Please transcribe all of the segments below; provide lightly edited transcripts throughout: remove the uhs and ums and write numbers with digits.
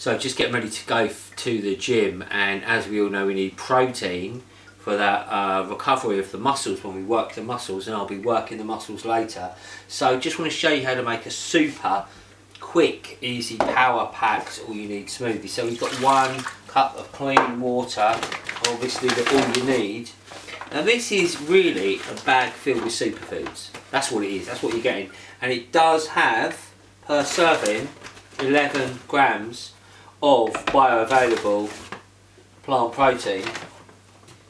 So just getting ready to go to the gym, and as we all know, we need protein for that recovery of the muscles when we work the muscles, and I'll be working the muscles later. So just want to show you how to make a super quick, easy, power packed all you need smoothie. So we've got 1 cup of clean water, obviously all you need. Now this is really a bag filled with superfoods. That's what it is, that's what you're getting. And it does have, per serving, 11 grams of bioavailable plant protein.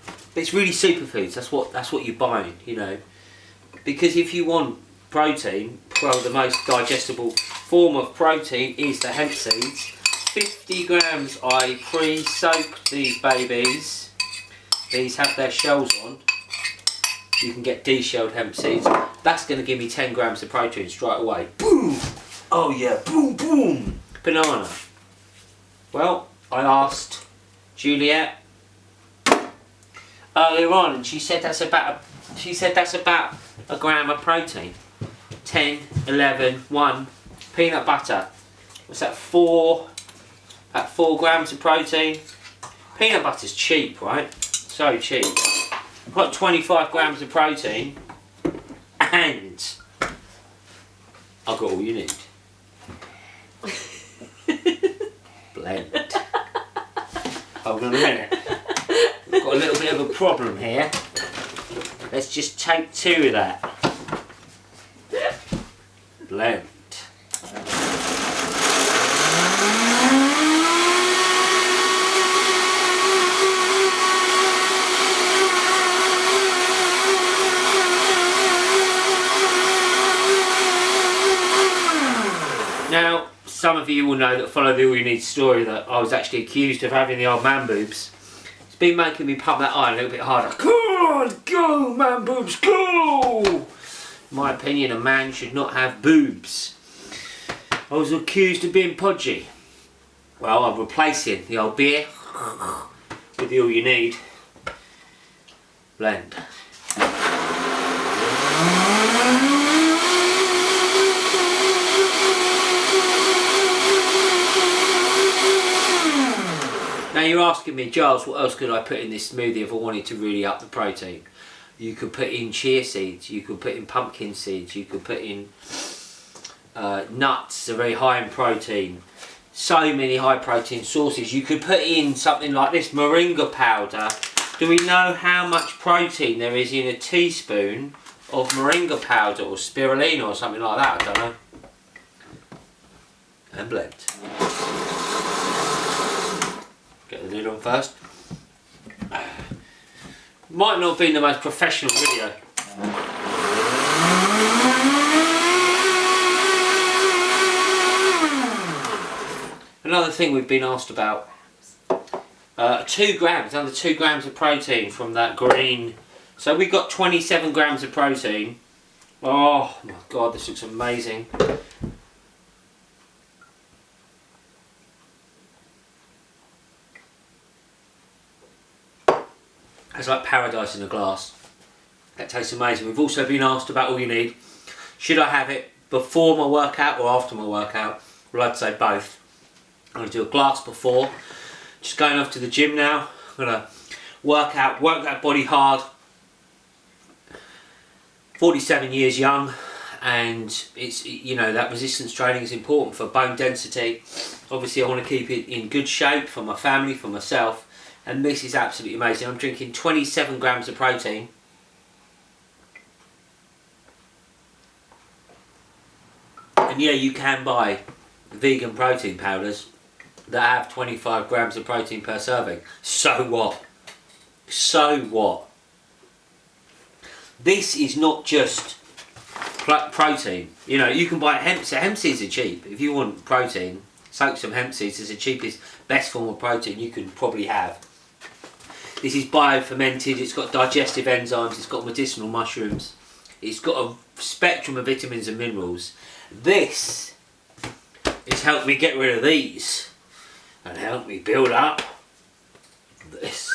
But it's really superfoods, that's what you're buying, you know. Because if you want protein, well, the most digestible form of protein is the hemp seeds. 50 grams, I pre-soaked these babies. These have their shells on. You can get de-shelled hemp seeds. That's going to give me 10 grams of protein straight away. Boom! Oh yeah, boom, boom! Banana. Well, I asked Juliet earlier on, and she said that's about a gram of protein. 10, 11, 1. Peanut butter. What's that? 4 grams of protein. Peanut butter's cheap, right? So cheap. I've got 25 grams of protein, and I've got all you need. Blend. Hold on a minute. We've got a little bit of a problem here. Let's just take 2 of that. Blend. Now, some of you will know that follow the All You Need story that I was actually accused of having the old man boobs. It's been making me pump that iron a little bit harder. Come on, go man boobs, go! In my opinion, a man should not have boobs. I was accused of being podgy. Well, I'm replacing the old beer with the All You Need. Blend. Now you're asking me, Giles, what else could I put in this smoothie if I wanted to really up the protein? You could put in chia seeds, you could put in pumpkin seeds, you could put in nuts, are very high in protein. So many high protein sources. You could put in something like this, moringa powder. Do we know how much protein there is in a teaspoon of moringa powder or spirulina or something like that? I don't know. And blend. Get the lid on first. Might not have been the most professional video. Another thing we've been asked about, 2 grams, under 2 grams of protein from that green. So we've got 27 grams of protein. Oh my god, this looks amazing. It's like paradise in a glass. That tastes amazing. We've also been asked about All You Need. Should I have it before my workout or after my workout? Well, I'd say both. I'm going to do a glass before. Just going off to the gym now. I'm going to work that body hard. 47 years young, and it's, you know, that resistance training is important for bone density. Obviously I want to keep it in good shape for my family, for myself. And this is absolutely amazing. I'm drinking 27 grams of protein. And yeah, you can buy vegan protein powders that have 25 grams of protein per serving. So what? So what? This is not just protein. You know, you can buy hemp seeds are cheap. If you want protein, soak some hemp seeds. It's the cheapest, best form of protein you can probably have. This is bio-fermented, it's got digestive enzymes, it's got medicinal mushrooms, it's got a spectrum of vitamins and minerals. This has helped me get rid of these and helped me build up this.